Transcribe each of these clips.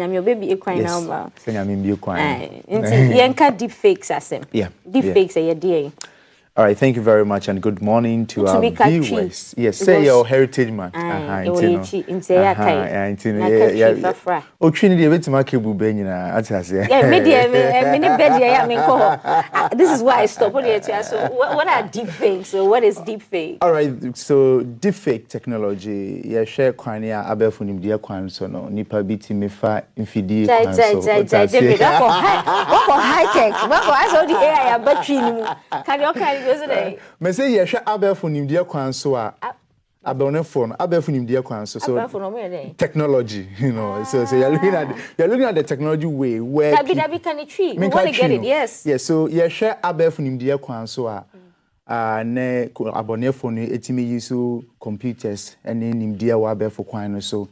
I'm your baby equine now. Say I'm in equine. Yanka deepfakes asem. Yeah. Deepfakes are your All right, thank you very much and good morning to our viewers. Yes, say your heritage man. Oh, Trinity, wait to make you benina. This is why I stopped. So, what are deepfakes? So, what is deepfake? All right, so deepfake technology. Yeah, share kwanya abefunim dia kwan so no nipa biti mefa infidi kwan so. David, what high tech? What I saw the AI battery ni. Can you today? Me say ye hwe abefo nimdia kwan so a abone phone abefo nimdia kwan so technology, you know. So you're looking at the technology way where Dabi can it tree. We want to get it. Yes. Yes, so ye hwe abefo nimdia kwan so a ne abone phone etimi use computers ene nimdia wa abefo kwan no so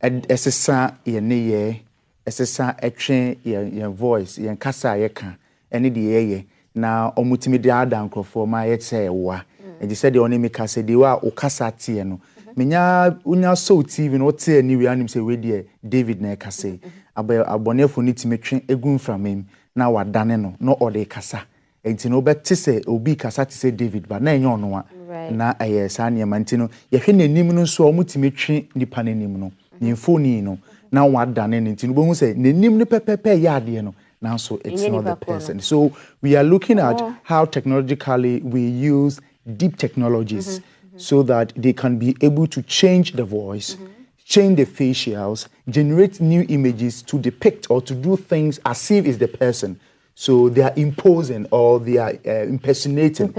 esesa ye ne ye esesa etwen ye voice ye kasa ye ka ene de ye na omutimi de adankofo ma yetse wa and said the only make say de wa okasa tie no menya unya so tv no tie ni we anim say we de David na kase abonefo ni timi twen egun framem na wadane no ode kasa enti no beti say obi kasa ti say David ba na enye ono wa na ayesa ne manti no ye hwe nanim no so omutimi twen nipa nanim no ni phone no na wadane enti no bo hu say nanim ne pepepe ya ade no. Now, so it's not the person. So we are looking at how technologically we use deep technologies so that they can be able to change the voice, change the facials, generate new images to depict or to do things as if it's the person. So they are imposing or they are impersonating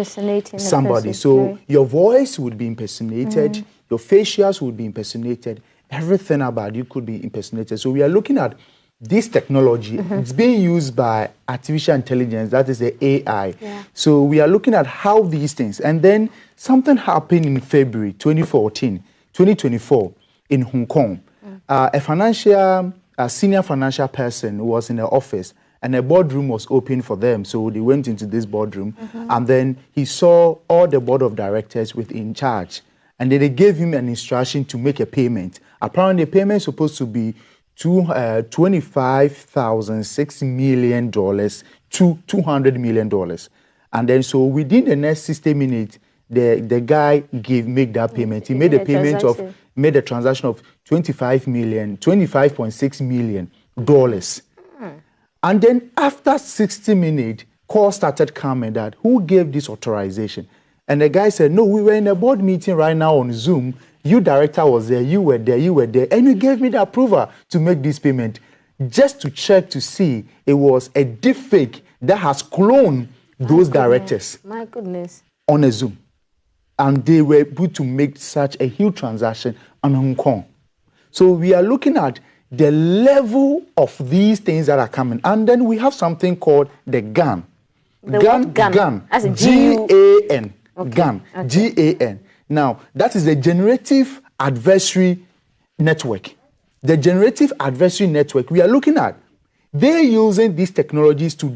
somebody. So your voice would be impersonated, your facials would be impersonated, everything about you could be impersonated. So we are looking at this technology. It's being used by artificial intelligence, that is the AI. Yeah. So we are looking at how these things, and then something happened in February 2024 in Hong Kong. A senior financial person was in the office and a boardroom was open for them. So they went into this boardroom and then he saw all the board of directors in charge. And then they gave him an instruction to make a payment. Apparently the payment is supposed to be $25,006 million to $200 million. And then so within the next 60 minutes, the guy made that payment. He made made a transaction of $25.6 million. And then after 60 minutes, call started coming that who gave this authorization? And the guy said, no, we were in a board meeting right now on Zoom. You director was there, you were there, and you gave me the approval to make this payment just to check to see it was a deepfake that has cloned those directors. My goodness. On a Zoom. And they were able to make such a huge transaction on Hong Kong. So we are looking at the level of these things that are coming. And then we have something called the GAN. GAN. As a G-A-N. Okay. GAN. Okay. G-A-N. Now, that is the generative adversary network. The generative adversary network we are looking at, they're using these technologies to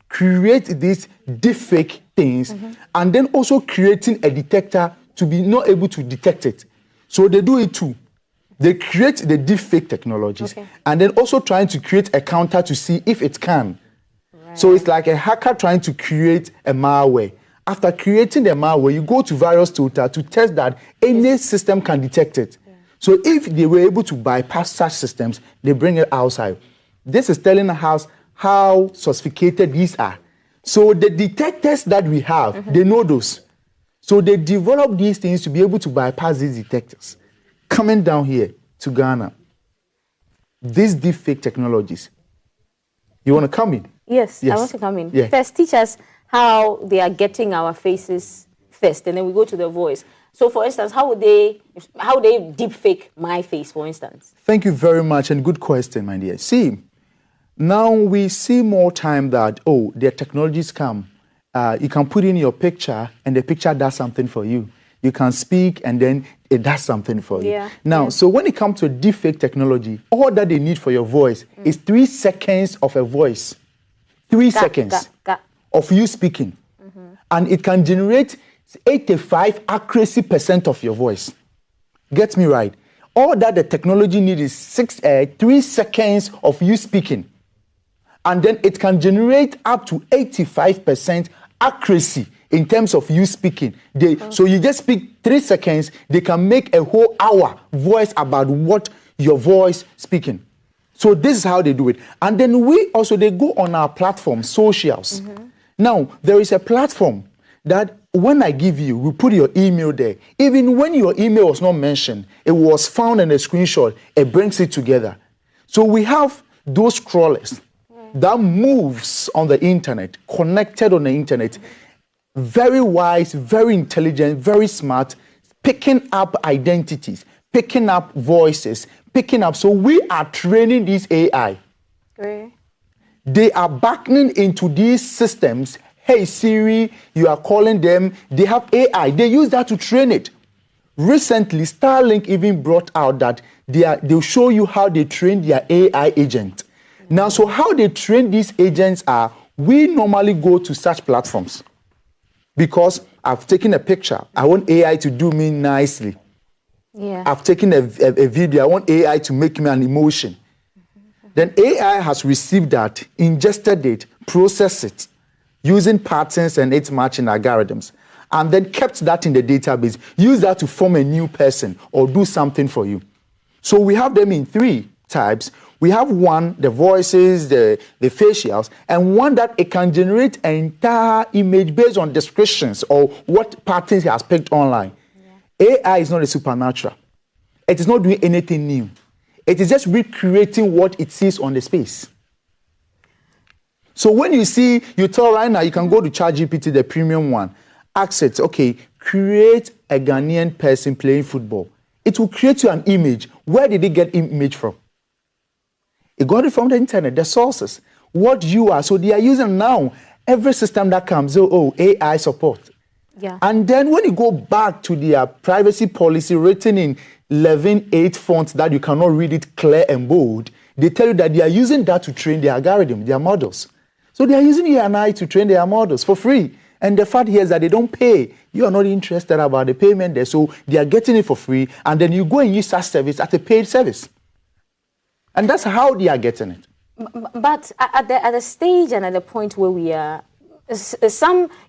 create these deepfake things and then also creating a detector to be not able to detect it. So they do it too. They create the deepfake technologies and then also trying to create a counter to see if it can. Right. So it's like a hacker trying to create a malware. After creating the malware, you go to various tools to test that any system can detect it. Yeah. So if they were able to bypass such systems, they bring it outside. This is telling us how sophisticated these are. So the detectors that we have, they know those. So they develop these things to be able to bypass these detectors. Coming down here to Ghana, these deepfake technologies. You want to come in? Yes, I want to come in. Yeah. First, teach us how they are getting our faces first, and then we go to the voice. So, for instance, how would they deepfake my face, for instance? Thank you very much, and good question, my dear. See, now we see more time that, their technologies come. You can put in your picture, and the picture does something for you. You can speak, and then it does something for you. Yeah. Now, so when it comes to deepfake technology, all that they need for your voice is 3 seconds of a voice. 3 seconds. Of you speaking, and it can generate 85% accuracy of your voice. Get me right. All that the technology needs is 3 seconds of you speaking. And then it can generate up to 85% accuracy in terms of you speaking. So you just speak 3 seconds, they can make a whole hour voice about what your voice speaking. So this is how they do it. And then they go on our platform, socials. Now, there is a platform that when I give you, we put your email there. Even when your email was not mentioned, it was found in a screenshot, it brings it together. So we have those crawlers that moves on the internet, connected on the internet, very wise, very intelligent, very smart, picking up identities, picking up voices, picking up. So we are training this AI. Great. They are backing into these systems. Hey Siri, you are calling them. They have AI. They use that to train it. Recently, Starlink even brought out that they'll show you how they train their AI agent. Now, so how they train these agents are, we normally go to such platforms because I've taken a picture. I want AI to do me nicely. Yeah. I've taken a video. I want AI to make me an emotion. Then AI has received that, ingested it, processed it, using patterns and its matching algorithms, and then kept that in the database, use that to form a new person or do something for you. So we have them in 3 types. We have one, the voices, the facials, and one that it can generate an entire image based on descriptions or what patterns he has picked online. Yeah. AI is not a supernatural. It is not doing anything new. It is just recreating what it sees on the space. So when you tell right now, you can go to ChatGPT, the premium one, ask it, okay, create a Ghanaian person playing football. It will create you an image. Where did it get image from? It got it from the internet, the sources. What you are. So they are using now every system that comes, AI support. Yeah. And then when you go back to their privacy policy written in 11.8 fonts that you cannot read it clear and bold, they tell you that they are using that to train their algorithm, their models. So they are using you and I to train their models for free. And the fact here is that they don't pay. You are not interested about the payment there, so they are getting it for free. And then you go and use that service at a paid service. And that's how they are getting it. But at the stage and at the point where we are,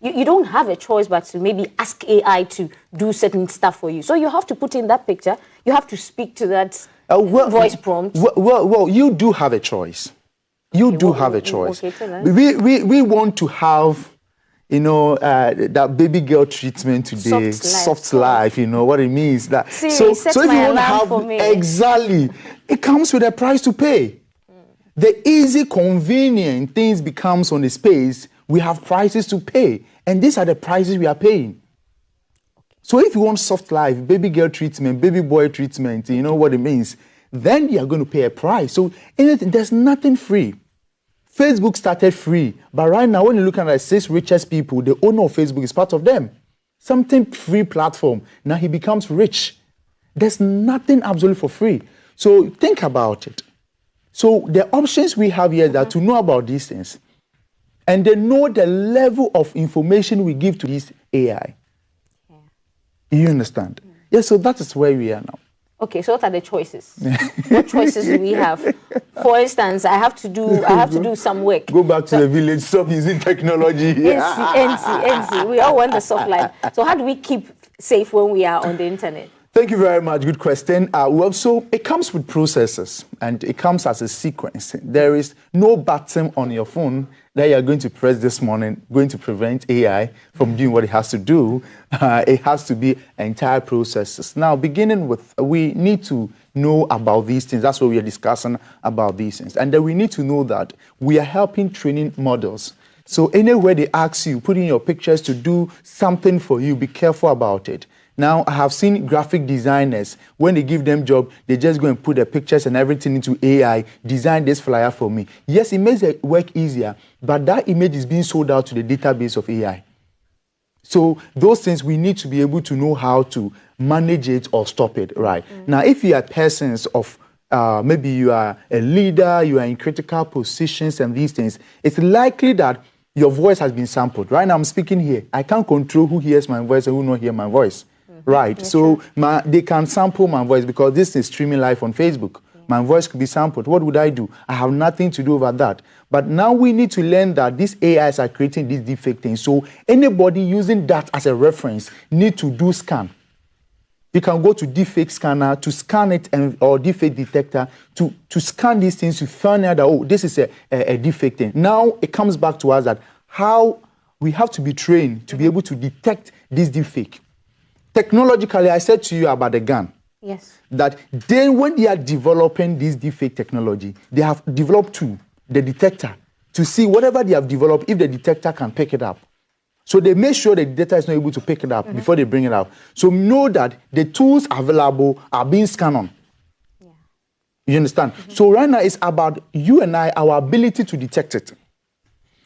you don't have a choice but to maybe ask AI to do certain stuff for you. So you have to put in that picture. You have to speak to that voice prompt. Well, you do have a choice. You do have a choice. Okay, we want to have, that baby girl treatment today, soft life, what it means. That so if you want to have exactly, it comes with a price to pay. The easy, convenient things becomes on the space. We have prices to pay, and these are the prices we are paying. So if you want soft life, baby girl treatment, baby boy treatment, you know what it means, then you are going to pay a price. So there's nothing free. Facebook started free, but right now when you look at the 6 richest people, the owner of Facebook is part of them. Something free platform. Now he becomes rich. There's nothing absolutely for free. So think about it. So the options we have here are to know about these things. And they know the level of information we give to this AI. Yeah. You understand? Mm. Yeah, so that is where we are now. Okay, so what are the choices? What choices do we have? For instance, I have to do some work. Go back to the village, stop using technology. NC. We all want the soft life. So how do we keep safe when we are on the internet? Thank you very much. Good question. So it comes with processes, and it comes as a sequence. There is no button on your phone that you are going to press this morning going to prevent AI from doing what it has to do. It has to be entire processes. Now, beginning with, we need to know about these things. That's what we are discussing about these things. And then we need to know that we are helping training models. So anywhere they ask you, put in your pictures to do something for you, be careful about it. Now, I have seen graphic designers, when they give them job, they just go and put the pictures and everything into AI, design this flyer for me. Yes, it makes the work easier, but that image is being sold out to the database of AI. So those things, we need to be able to know how to manage it or stop it, right? Mm-hmm. Now, if you are persons of, maybe you are a leader, you are in critical positions and these things, it's likely that your voice has been sampled. Right now, I'm speaking here. I can't control who hears my voice and who not hear my voice. right? So they can sample my voice because this is streaming live on Facebook. My voice could be sampled. What would I do? I have nothing to do over that. But now we need to learn that these AIs are creating these deepfake things. So anybody using that as a reference need to do scan. You can go to deepfake scanner to scan it or deepfake detector to scan these things to find out that, oh, this is a deepfake thing. Now it comes back to us that how we have to be trained to be able to detect this deepfake. Technologically, I said to you about the gun. Yes. That when they are developing this deepfake technology, they have developed the detector, to see whatever they have developed, if the detector can pick it up. So they make sure the data is not able to pick it up before they bring it out. So know that the tools available are being scanned on. Yeah. You understand? So right now it's about you and I, our ability to detect it.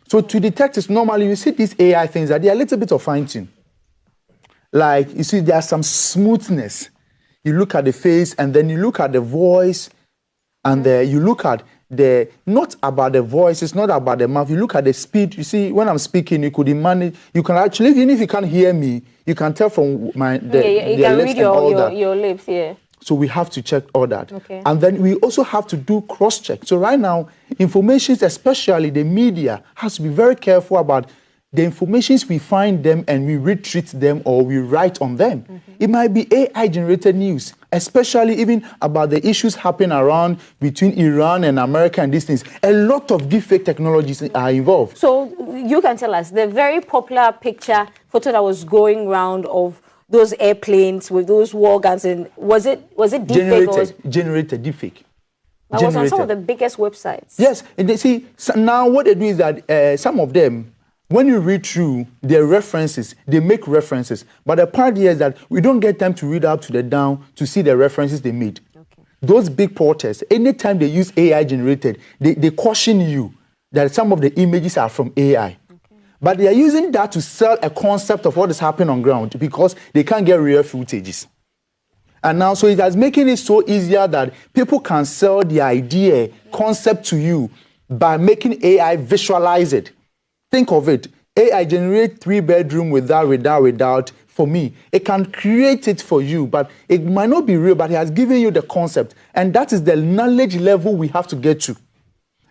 So to detect it, normally you see these AI things that they are a little bit of fine-tune. Like, you see, there's some smoothness. You look at the face and then you look at the voice and you look at not about the voice, it's not about the mouth. You look at the speed. You see, when I'm speaking, you could manage. You can actually, even if you can't hear me, you can tell from you can read your lips, yeah. So we have to check all that. Okay. And then we also have to do cross-check. So right now, information, especially the media, has to be very careful about the informations we find them and we retweet them or we write on them. It might be AI-generated news, especially even about the issues happening around between Iran and America and these things. A lot of deepfake technologies are involved. So you can tell us, the very popular photo that was going around of those airplanes with those war guns, and was it deepfake? Generated deepfake. That was on some of the biggest websites. Yes, and they see, so now what they do is that some of them, when you read through their references, they make references. But the part here is that we don't get time to read up to the down to see the references they made. Okay. Those big portals, anytime they use AI generated, they caution you that some of the images are from AI. Okay. But they are using that to sell a concept of what is happening on ground because they can't get real footages. And now, so it has making it so easier that people can sell the idea, concept to you by making AI visualize it. Think of it. AI generate 3-bedroom without. For me, it can create it for you, but it might not be real, but it has given you the concept. And that is the knowledge level we have to get to.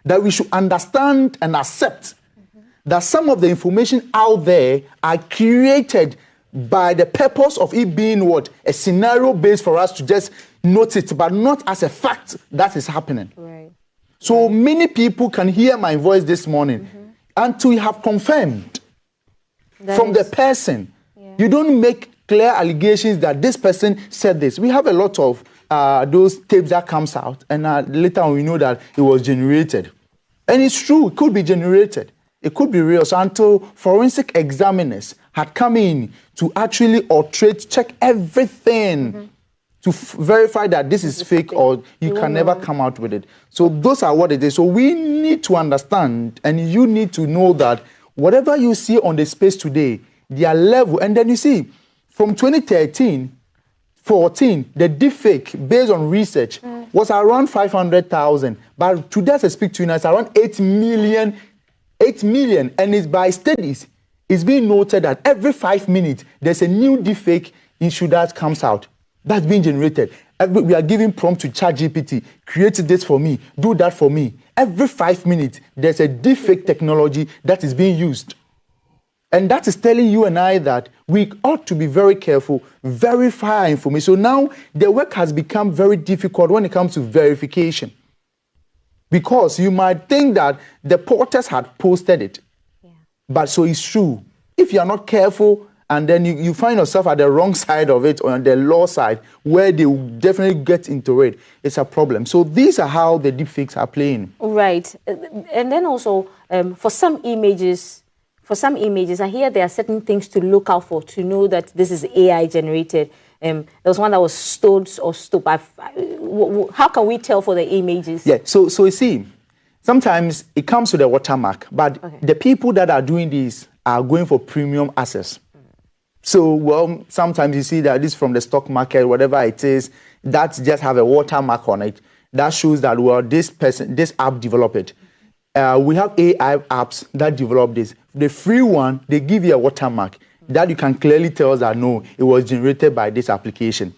That we should understand and accept that some of the information out there are created by the purpose of it being what? A scenario based for us to just note it, but not as a fact that is happening. Right. So many people can hear my voice this morning until you have confirmed from the person. Yeah. You don't make clear allegations that this person said this. We have a lot of those tapes that comes out, and later on we know that it was generated. And it's true, it could be generated. It could be real. So until forensic examiners had come in to actually check everything to verify that this is fake or you can never come out with it. So those are what it is. So we need to understand, and you need to know that whatever you see on the space today, their level, and then you see from 2013, 14, the deepfake based on research was around 500,000. But today as I speak to you now, it's around 8 million, and it's by studies. It's being noted that every 5 minutes, there's a new deepfake issue that comes out. That's being generated. We are giving prompt to ChatGPT, create this for me, do that for me. Every 5 minutes, there's a deepfake technology that is being used. And that is telling you and I that we ought to be very careful, verify our information. So now the work has become very difficult when it comes to verification. Because you might think that the porters had posted it. Yeah. But so it's true. If you are not careful, and then you find yourself at the wrong side of it, or on the law side, where they will definitely get into it, it's a problem. So these are how the deepfakes are playing. Right. And then also, for some images, I hear there are certain things to look out for to know that this is AI generated. There was one that was stole or stop. How can we tell for the images? Yeah, so you see, sometimes it comes to the watermark, but the people that are doing this are going for premium access. So, well, sometimes you see that this from the stock market, whatever it is, that just have a watermark on it. That shows that, well, this app developed it. We have AI apps that develop this. The free one, they give you a watermark. that you can clearly tell that no, it was generated by this application.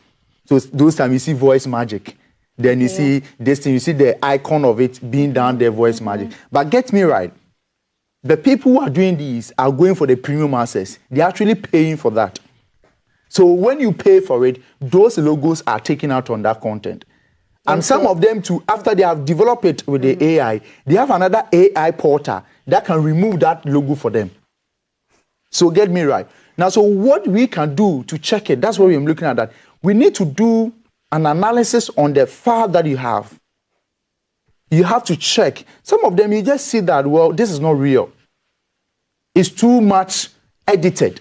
So those times you see voice magic. Then you see this thing, you see the icon of it being down there, voice magic. But get me right, the people who are doing these are going for the premium access. They're actually paying for that. So when you pay for it, those logos are taken out on that content. And some of them too, after they have developed it with the AI, they have another AI portal that can remove that logo for them. So get me right. Now, so what we can do to check it, that's what we're looking at, that we need to do an analysis on the file that you have. You have to check. Some of them, you just see that, well, this is not real. It's too much edited.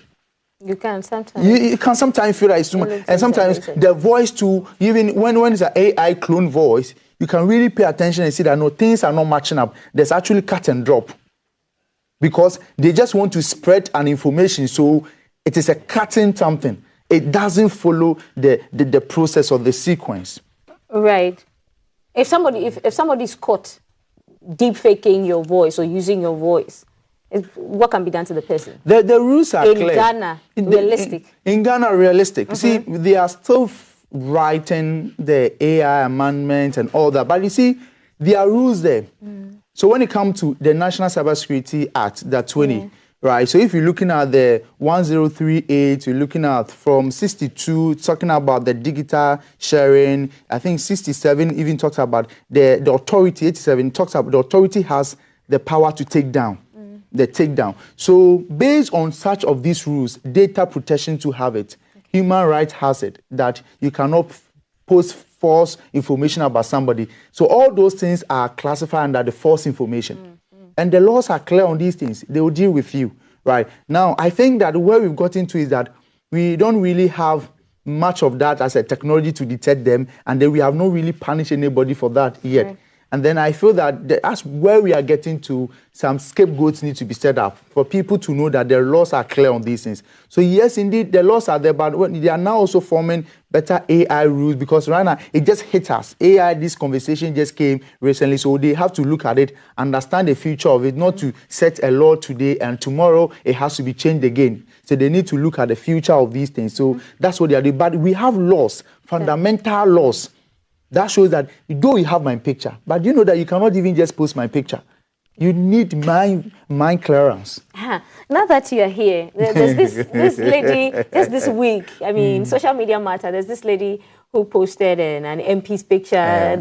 You can sometimes. You can sometimes feel like it's too much. And sometimes the voice too, even when it's an AI clone voice, you can really pay attention and see that no, things are not matching up. There's actually cut and drop. Because they just want to spread an information, so it is a cutting something. It doesn't follow the process of the sequence. Right. If somebody's caught deep faking your voice or using your voice, what can be done to the person? The rules are clear. In Ghana, realistic. In Ghana, realistic. See, they are still writing the AI amendments and all that, but you see, there are rules there. So when it comes to the National Cybersecurity Act, that 20, right? So if you're looking at the 1038, you're looking at from 62, talking about the digital sharing. I think 67 even talks about the authority, 87 talks about the authority has the power to take down, the takedown. So based on such of these rules, data protection to have it, human rights has it, that you cannot post false information about somebody. So all those things are classified under the false information. And the laws are clear on these things. They will deal with you, right? Now, I think that where we've gotten to is that we don't really have much of that as a technology to detect them, and then we have not really punished anybody for that yet. Right. And then I feel that that's where we are getting to. Some scapegoats need to be set up for people to know that the laws are clear on these things. So yes, indeed, the laws are there, but they are now also forming better AI rules, because right now it just hit us. AI, this conversation just came recently, so they have to look at it, understand the future of it, not to set a law today and tomorrow it has to be changed again. So they need to look at the future of these things. So that's what they are doing. But we have laws, fundamental laws, that shows that though you have my picture, but you know that you cannot even just post my picture. You need my clearance. Now that you are here, there's this lady, just this week, I mean, social media matter, there's this lady who posted an MP's picture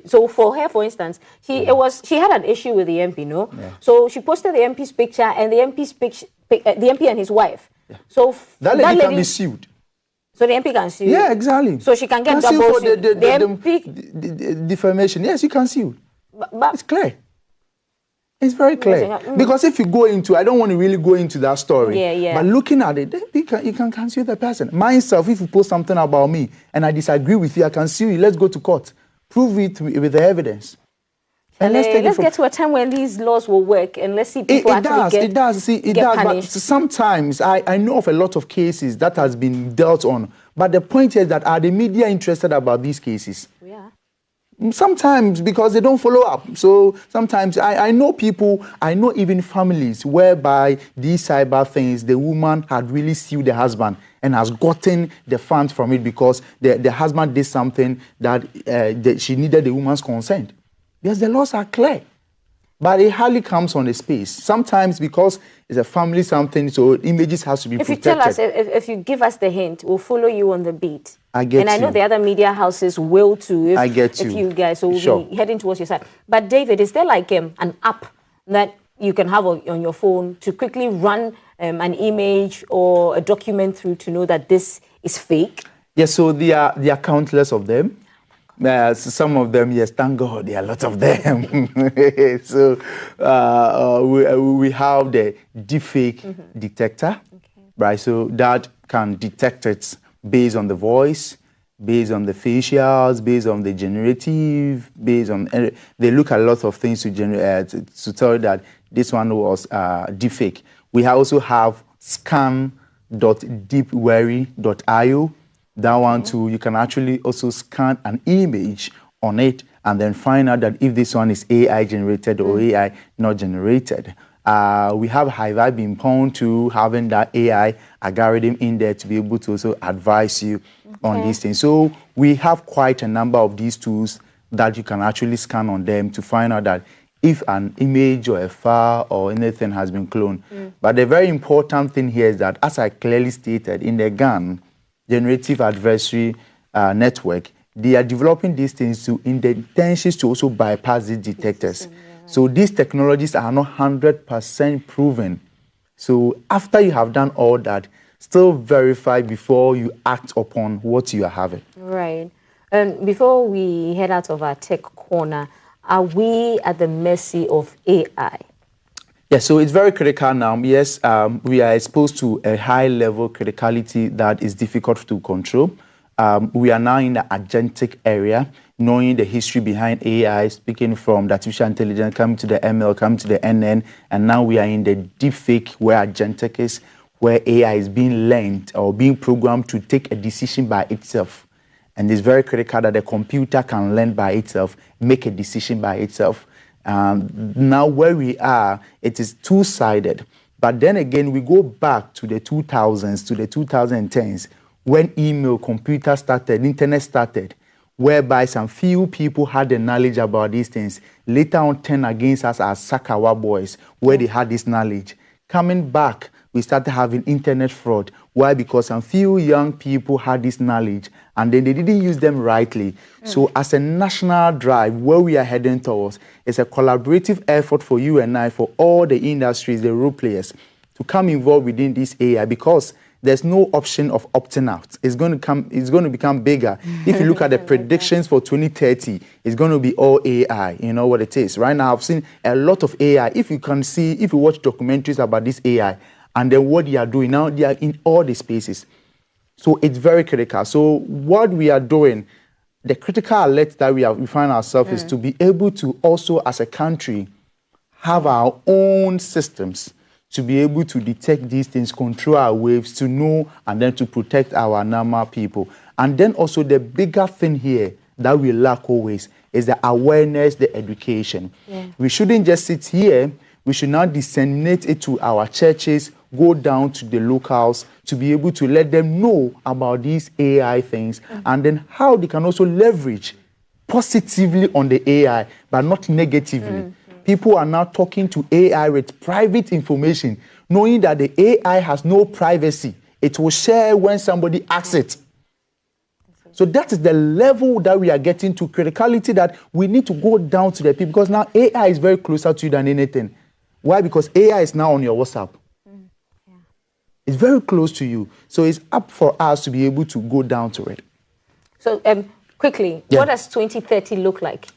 so for her, for instance, she had an issue with the MP, no? Yeah. So she posted the MP's picture and the MP and his wife. Yeah. So that lady can be sued. So the MP can sue? Yeah, exactly. So she can get double sue. The MP... defamation. Yes, you can sue. But it's clear. It's very clear. Because if you go into, I don't want to really go into that story. But looking at it, you can sue the person. Myself, if you post something about me and I disagree with you, I can sue you. Let's go to court. Prove it with the evidence. And let's get to a time when these laws will work, and let's see people It does. But sometimes I know of a lot of cases that has been dealt on. But the point is that are the media interested about these cases? Yeah. Sometimes because they don't follow up. So sometimes I know people, I know even families whereby these cyber things, the woman had really sued the husband and has gotten the funds from it because the husband did something that she needed the woman's consent. Yes, the laws are clear. But it hardly comes on the space. Sometimes because it's a family something, so images has to be protected. If you tell us, if you give us the hint, we'll follow you on the beat. I get you. And I know the other media houses will too. I get you. If you guys, so we'll be heading towards your side. But David, is there like an app that you can have on your phone to quickly run an image or a document through to know that this is fake? Yes, so there are countless of them. Some of them, yes, thank God, there are a lot of them. So we have the deepfake detector, right? So that can detect it based on the voice, based on the facials, based on the generative, based on... They look at a lot of things to tell you that this one was deepfake. We also have scan.deepwary.io. That one too, you can actually also scan an image on it and then find out that if this one is AI generated or AI not generated. We have I been prone to having that AI algorithm in there to be able to also advise you on these things. So we have quite a number of these tools that you can actually scan on them to find out that if an image or a file or anything has been cloned. But the very important thing here is that, as I clearly stated, in the GAN, Generative Adversary Network, they are developing these things in the intentions to also bypass these detectors. So these technologies are not 100% proven. So after you have done all that, still verify before you act upon what you are having. Right. And before we head out of our tech corner, are we at the mercy of AI? Yeah, so it's very critical now. Yes, we are exposed to a high level criticality that is difficult to control. We are now in the agentic area, knowing the history behind AI, speaking from the artificial intelligence, coming to the ML, coming to the NN, and now we are in the deepfake where agentic is, where AI is being learned or being programmed to take a decision by itself. And it's very critical that the computer can learn by itself, make a decision by itself. Now where we are, it is two-sided. But then again, we go back to the 2000s, to the 2010s, when email, computer started, internet started, whereby some few people had the knowledge about these things. Later on, turned against us as Sakawa boys, where they had this knowledge. Coming back, we started having internet fraud. Why? Because some few young people had this knowledge and then they didn't use them rightly. So as a national drive, where we are heading towards, it's a collaborative effort for you and I, for all the industries, the role players, to come involved within this AI, because there's no option of opting out. It's going to become bigger. If you look at the predictions for 2030, it's going to be all AI. You know what it is. Right now, I've seen a lot of AI. If you watch documentaries about this AI, and then what they are doing now, they are in all the spaces. So it's very critical. So what we are doing, the critical alert that we find ourselves is to be able to also, as a country, have our own systems to be able to detect these things, control our waves, to know, and then to protect our normal people. And then also the bigger thing here that we lack always is the awareness, the education. We shouldn't just sit here. We should now disseminate it to our churches, go down to the locals to be able to let them know about these AI things, and then how they can also leverage positively on the AI, but not negatively. People are now talking to AI with private information, knowing that the AI has no privacy. It will share when somebody asks it. So that is the level that we are getting to, criticality, that we need to go down to the people, because now AI is very closer to you than anything. Why? Because AI is now on your WhatsApp. It's very close to you. So it's up for us to be able to go down to it. So quickly, what does 2030 look like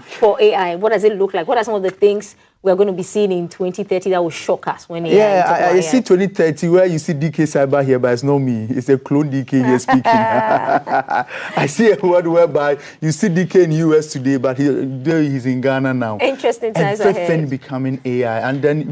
for AI? What does it look like? What are some of the things we're going to be seeing in 2030 that will shock us when AI I see 2030 where you see DK Cyber here, but it's not me. It's a clone DK here speaking. I see a word whereby you see DK in US today, but he's in Ghana now. Interesting times ahead. Everything becoming AI. And then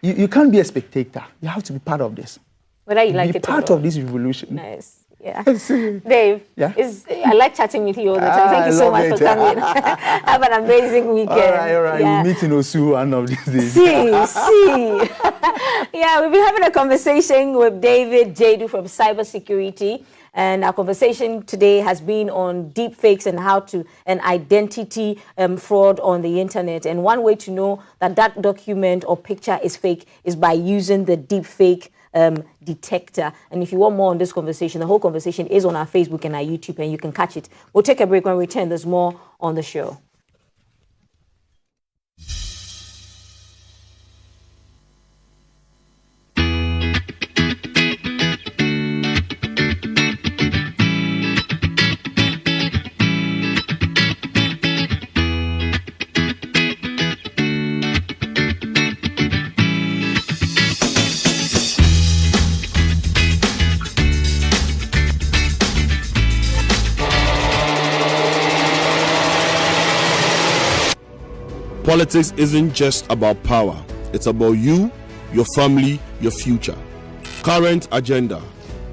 you can't be a spectator. You have to be part of this. Whether you like it or not. Be part of this revolution. Nice. Yeah. Dave, I like chatting with you all the time. Thank you so much for coming. Have an amazing weekend. All right. Yeah. We'll meet in Osu one of these days. See. Yeah, we've been having a conversation with David Jadu from Cybersecurity. And our conversation today has been on deepfakes and identity fraud on the internet. And one way to know that document or picture is fake is by using the deepfake detector. And if you want more on this conversation, the whole conversation is on our Facebook and our YouTube, and you can catch it. We'll take a break. When we return, there's more on the show. Politics isn't just about power. It's about you, your family, your future. Current Agenda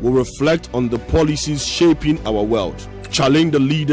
will reflect on the policies shaping our world, challenge the leaders